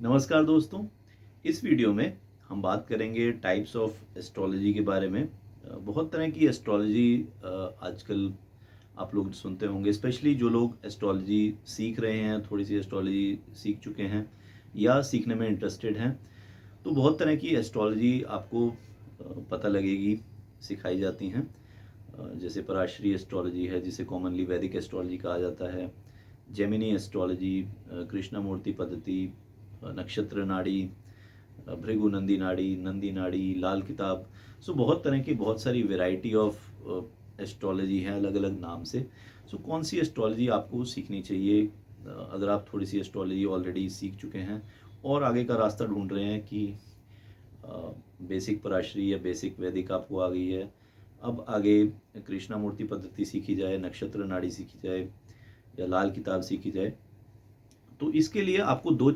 नमस्कार दोस्तों। इस वीडियो में हम बात करेंगे टाइप्स ऑफ एस्ट्रोलॉजी के बारे में। बहुत तरह की एस्ट्रोलॉजी आजकल आप लोग सुनते होंगे, स्पेशली जो लोग एस्ट्रोलॉजी सीख रहे हैं, थोड़ी सी एस्ट्रोलॉजी सीख चुके हैं या सीखने में इंटरेस्टेड हैं। तो बहुत तरह की एस्ट्रोलॉजी आपको पता लगेगी, सिखाई जाती हैं। जैसे पराशरी एस्ट्रोलॉजी है, जिसे कॉमनली वैदिक एस्ट्रोलॉजी कहा जाता है। जेमिनी एस्ट्रोलॉजी, कृष्णमूर्ति पद्धति, नक्षत्र नाड़ी, भृगु नंदी नाड़ी, लाल किताब। सो बहुत तरह की बहुत सारी वैरायटी ऑफ एस्ट्रोलॉजी है, अलग अलग नाम से। सो कौन सी एस्ट्रोलॉजी आपको सीखनी चाहिए? अगर आप थोड़ी सी एस्ट्रोलॉजी ऑलरेडी सीख चुके हैं और आगे का रास्ता ढूंढ रहे हैं कि बेसिक पराशरी या बेसिक वैदिक आपको आ गई है, अब आगे कृष्णमूर्ति पद्धति सीखी जाए, नक्षत्र नाड़ी सीखी जाए या लाल किताब सीखी जाए, तो इसके लिए आपको दो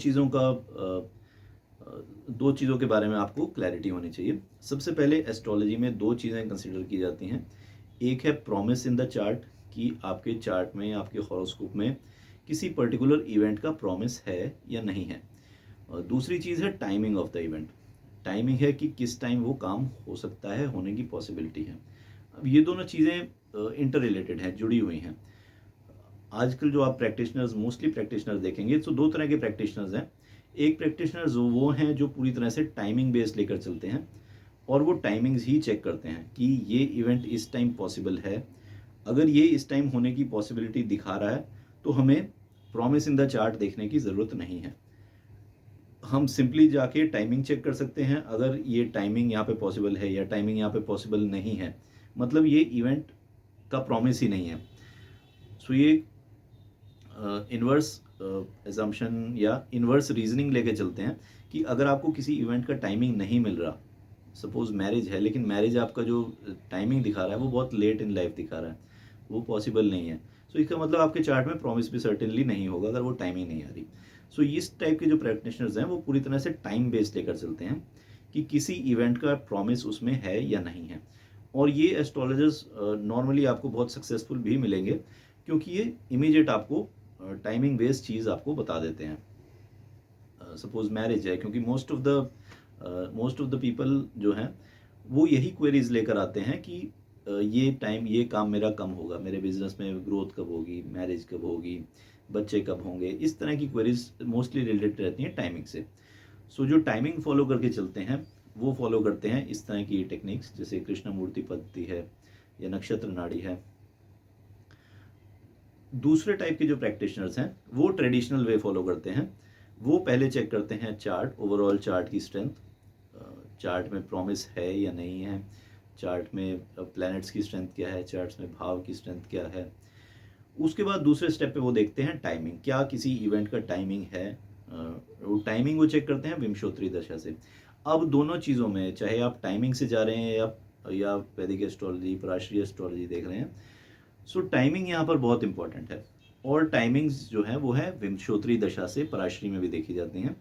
चीज़ों के बारे में आपको क्लैरिटी होनी चाहिए। सबसे पहले एस्ट्रोलॉजी में दो चीज़ें कंसिडर की जाती हैं। एक है प्रॉमिस इन द चार्ट, कि आपके चार्ट में, आपके हॉरोस्कोप में किसी पर्टिकुलर इवेंट का प्रॉमिस है या नहीं है। और दूसरी चीज़ है timing of the event. Timing है कि किस टाइम वो काम हो सकता है, होने की पॉसिबिलिटी है। अब ये दोनों चीज़ें इंटर रिलेटेड हैं, जुड़ी हुई हैं। आजकल जो आप प्रैक्टिशनर्स, मोस्टली प्रैक्टिशनर्स देखेंगे, तो दो तरह के प्रैक्टिशनर्स हैं। एक प्रैक्टिशनर्स वो हैं जो पूरी तरह से टाइमिंग बेस्ड लेकर चलते हैं और वो टाइमिंग्स ही चेक करते हैं कि ये इवेंट इस टाइम पॉसिबल है। अगर ये इस टाइम होने की पॉसिबिलिटी दिखा रहा है तो हमें प्रॉमिस इन द चार्ट देखने की ज़रूरत नहीं है। हम सिंपली जाके टाइमिंग चेक कर सकते हैं। अगर ये टाइमिंग यहाँ पे पॉसिबल है या टाइमिंग यहाँ पे पॉसिबल नहीं है, मतलब ये इवेंट का प्रॉमिस ही नहीं है। सो ये इन्वर्स एजम्पशन या इन्वर्स रीजनिंग लेके चलते हैं कि अगर आपको किसी इवेंट का टाइमिंग नहीं मिल रहा, सपोज मैरिज है, लेकिन मैरिज आपका जो टाइमिंग दिखा रहा है वो बहुत लेट इन लाइफ दिखा रहा है, वो पॉसिबल नहीं है। सो इसका मतलब आपके चार्ट में प्रॉमिस भी सर्टेनली नहीं होगा अगर वो टाइमिंग नहीं आ रही। सो इस टाइप के जो प्रैक्टिशनर्स हैं वो पूरी तरह से टाइम बेस्ड लेकर चलते हैं कि किसी इवेंट का प्रॉमिस उसमें है या नहीं है। और ये एस्ट्रोलॉजर्स नॉर्मली आपको बहुत सक्सेसफुल भी मिलेंगे, क्योंकि ये इमीडिएट आपको टाइमिंग बेस्ड चीज़ आपको बता देते हैं। सपोज मैरिज है, क्योंकि मोस्ट ऑफ द पीपल जो हैं वो यही क्वेरीज लेकर आते हैं कि ये काम मेरा कब होगा, मेरे बिजनेस में ग्रोथ कब होगी, मैरिज कब होगी, बच्चे कब होंगे। इस तरह की क्वेरीज मोस्टली रिलेटेड रहती हैं टाइमिंग से। सो जो टाइमिंग फॉलो करके चलते हैं वो फॉलो करते हैं इस तरह की टेक्निक्स, जैसे कृष्णमूर्ति पद्धति है या नक्षत्र नाड़ी है। दूसरे टाइप के जो प्रैक्टिशनर्स हैं वो ट्रेडिशनल वे फॉलो करते हैं। वो पहले चेक करते हैं चार्ट, ओवरऑल चार्ट की स्ट्रेंथ, चार्ट में प्रॉमिस है या नहीं है, चार्ट में प्लैनेट्स की स्ट्रेंथ क्या है, चार्ट्स में भाव की स्ट्रेंथ क्या है। उसके बाद दूसरे स्टेप पे वो देखते हैं टाइमिंग, क्या किसी इवेंट का टाइमिंग है। वो टाइमिंग वो चेक करते हैं विंशोत्तरी दशा से। अब दोनों चीज़ों में, चाहे आप टाइमिंग से जा रहे हैं या वैदिक एस्ट्रोलॉजी, पराशरी एस्ट्रोलॉजी देख रहे हैं, सो टाइमिंग यहाँ पर बहुत इंपॉर्टेंट है। और टाइमिंग्स जो है वो है विंशोत्तरी दशा से पराशरी में भी देखी जाती हैं।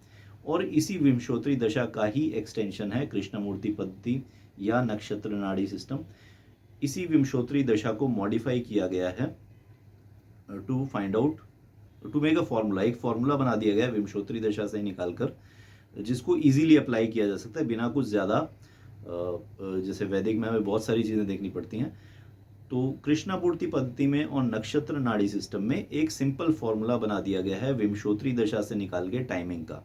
और इसी विंशोत्तरी दशा का ही एक्सटेंशन है कृष्णमूर्ति पद्धति या नक्षत्र नाड़ी सिस्टम। इसी विंशोत्तरी दशा को मॉडिफाई किया गया है to find out, to make a formula. एक फॉर्मूला बना दिया गया है विंशोत्तरी दशा से निकालकर, जिसको इजीली अप्लाई किया जा सकता है बिना कुछ ज़्यादा, जैसे वैदिक में हमें बहुत सारी चीज़ें देखनी पड़ती हैं, तो कृष्णमूर्ति पद्धति में और नक्षत्र नाड़ी सिस्टम में एक सिंपल फॉर्मूला बना दिया गया है विंशोत्तरी दशा से निकाल के टाइमिंग का,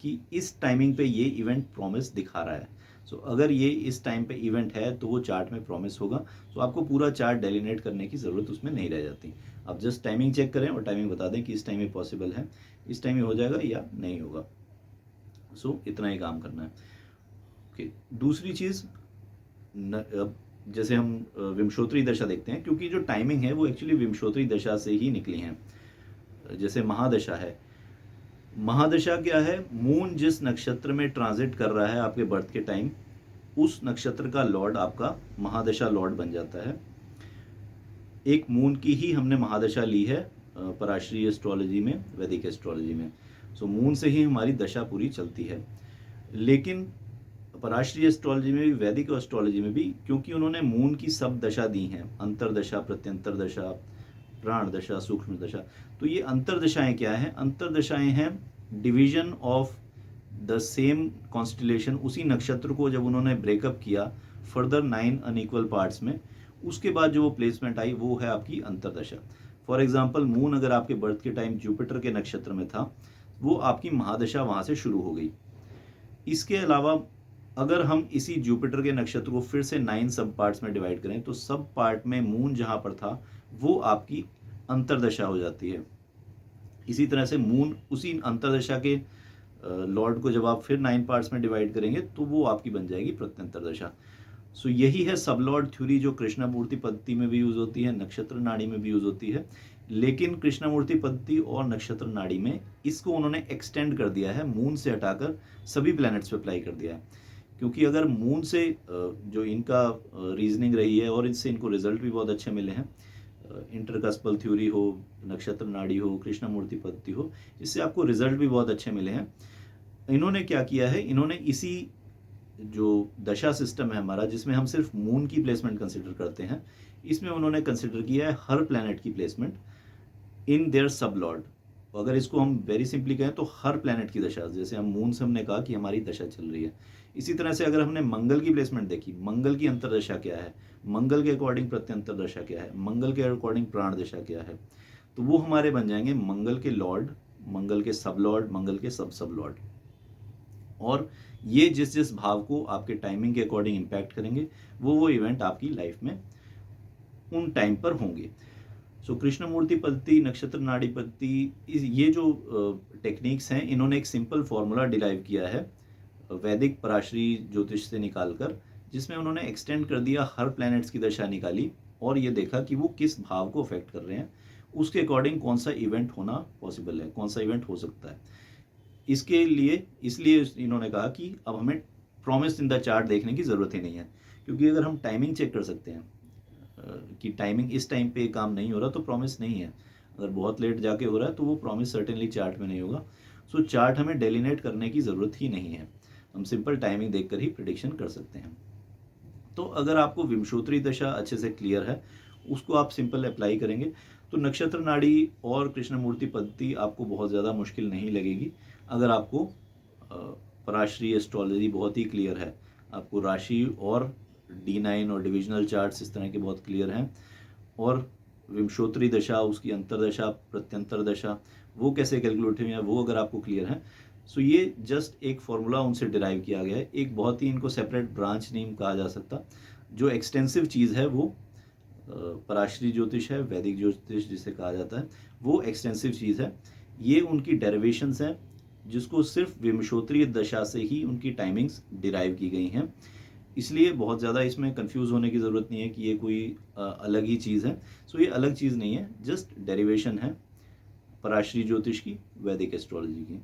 कि इस टाइमिंग पे ये इवेंट प्रॉमिस दिखा रहा है। सो अगर ये इस टाइम पे इवेंट है तो वो चार्ट में प्रॉमिस होगा। सो आपको पूरा चार्ट डेलिनेट करने की ज़रूरत उसमें नहीं रह जाती। आप जस्ट टाइमिंग चेक करें और टाइमिंग बता दें कि इस टाइम में पॉसिबल है, इस टाइम में हो जाएगा या नहीं होगा। सो इतना ही काम करना है। ओके, दूसरी चीज़, अब जैसे हम विंशोत्तरी दशा देखते हैं, क्योंकि जो टाइमिंग है वो एक्चुअली विंशोत्तरी दशा से ही निकली हैं। जैसे महादशा है, महादशा क्या है? मून जिस नक्षत्र में ट्रांजिट कर रहा है आपके बर्थ के टाइम, उस नक्षत्र का लॉर्ड आपका महादशा लॉर्ड बन जाता है। एक मून की ही हमने महादशा ली है पराशरी एस्ट्रोलॉजी में, वैदिक एस्ट्रोलॉजी में। सो मून से ही हमारी दशा पूरी चलती है। लेकिन पराशरी एस्ट्रोलॉजी में भी, वैदिक एस्ट्रोलॉजी में भी, क्योंकि उन्होंने मून की सब दशा दी हैं, अंतरदशा, प्रत्यंतर दशा, प्राण दशा, सूक्ष्म दशा। तो ये अंतरदशाएं क्या हैं? अंतरदशाएं हैं division of the same constellation, उसी नक्षत्र को जब उन्होंने ब्रेकअप किया फर्दर 9 अनइक्वल पार्ट्स में, उसके बाद जो वो प्लेसमेंट आई वो है आपकी अंतरदशा। फॉर एग्जाम्पल मून अगर आपके बर्थ के टाइम जुपिटर के नक्षत्र में था, वो आपकी महादशा वहाँ से शुरू हो गई। इसके अलावा अगर हम इसी जुपिटर के नक्षत्र को फिर से 9 सब पार्ट्स में डिवाइड करें तो सब पार्ट में मून जहाँ पर था वो आपकी अंतरदशा हो जाती है। इसी तरह से मून उसी अंतरदशा के लॉर्ड को जब आप फिर 9 पार्ट्स में डिवाइड करेंगे तो वो आपकी बन जाएगी प्रत्यंतर दशा। सो यही है सब लॉर्ड थ्योरी जो कृष्णमूर्ति पद्धति में भी यूज होती है, नक्षत्र नाड़ी में भी यूज होती है। लेकिन कृष्णमूर्ति पद्धति और नक्षत्र नाड़ी में इसको उन्होंने एक्सटेंड कर दिया है, मून से हटाकर सभी प्लैनेट्स पे अप्लाई कर दिया है। क्योंकि अगर मून से जो इनका रीजनिंग रही है और इससे इनको रिजल्ट भी बहुत अच्छे मिले हैं, इंटरकस्पल थ्योरी हो, नक्षत्र नाड़ी हो, कृष्णमूर्ति पद्धति हो, इससे आपको रिजल्ट भी बहुत अच्छे मिले हैं। इन्होंने क्या किया है, इन्होंने इसी जो दशा सिस्टम है हमारा, जिसमें हम सिर्फ मून की प्लेसमेंट कंसिडर करते हैं, इसमें उन्होंने कंसिडर किया है हर प्लैनेट की प्लेसमेंट इन देयर सब लॉर्ड। अगर इसको हम वेरी सिंपली कहें तो हर प्लैनेट की दशा, जैसे हम मून से हमने कहा कि हमारी दशा चल रही है, इसी तरह से अगर हमने मंगल की प्लेसमेंट देखी, मंगल की अंतरदशा क्या है, मंगल के अकॉर्डिंग प्रत्यंतर दशा क्या है, मंगल के अकॉर्डिंग प्राण दशा क्या है, तो वो हमारे बन जाएंगे मंगल के लॉर्ड, मंगल के सब लॉर्ड, मंगल के सब लॉर्ड। और ये जिस जिस भाव को आपके टाइमिंग के अकॉर्डिंग इम्पैक्ट करेंगे वो इवेंट आपकी लाइफ में उन टाइम पर होंगे। सो कृष्णमूर्ति पद्धति, नक्षत्र नाड़ी पद्धति, ये जो टेक्निक्स हैं, इन्होंने एक सिंपल फॉर्मूला डिराइव किया है वैदिक पराशरी ज्योतिष से निकालकर, जिसमें उन्होंने एक्सटेंड कर दिया, हर प्लैनेट्स की दशा निकाली और ये देखा कि वो किस भाव को अफेक्ट कर रहे हैं, उसके अकॉर्डिंग कौन सा इवेंट होना पॉसिबल है, कौन सा इवेंट हो सकता है। इसके लिए इसलिए इन्होंने कहा कि अब हमें प्रॉमिस इन द चार्ट देखने की ज़रूरत ही नहीं है, क्योंकि अगर हम टाइमिंग चेक कर सकते हैं कि टाइमिंग इस टाइम पे काम नहीं हो रहा तो प्रॉमिस नहीं है, अगर बहुत लेट जाके हो रहा है तो वो प्रॉमिस सर्टेनली चार्ट में नहीं होगा। सो चार्ट हमें डेलिनेट करने की ज़रूरत ही नहीं है, हम सिंपल टाइमिंग देखकर ही प्रिडिक्शन कर सकते हैं। तो अगर आपको विमशोत्री दशा अच्छे से क्लियर है, उसको आप सिंपल अप्लाई करेंगे तो नक्षत्र नाड़ी और कृष्णमूर्ति पद्धति आपको बहुत ज़्यादा मुश्किल नहीं लगेगी। अगर आपको पराशरी एस्ट्रोलॉजी बहुत ही क्लियर है, आपको राशि और D9 और डिविजनल चार्ट्स इस तरह के बहुत क्लियर हैं, और विमशोत्री दशा, उसकी अंतरदशा, प्रत्यंतर दशा, वो कैसे कैलकुलेट हुई है वो अगर आपको क्लियर है, सो ये जस्ट एक फॉर्मूला उनसे डिराइव किया गया है। एक बहुत ही इनको सेपरेट ब्रांच नहीं कहा जा सकता, जो एक्सटेंसिव चीज़ है वो पराशरी ज्योतिष है, वैदिक ज्योतिष जिसे कहा जाता है, वो एक्सटेंसिव चीज़ है। ये उनकी डेरिवेशंस हैं जिसको सिर्फ विमशोत्री दशा से ही उनकी टाइमिंग्स डिराइव की गई हैं। इसलिए बहुत ज़्यादा इसमें कंफ्यूज होने की ज़रूरत नहीं है कि ये कोई अलग ही चीज़ है। सो ये अलग चीज़ नहीं है, जस्ट डेरिवेशन है पराशरी ज्योतिष की, वैदिक एस्ट्रोलॉजी की।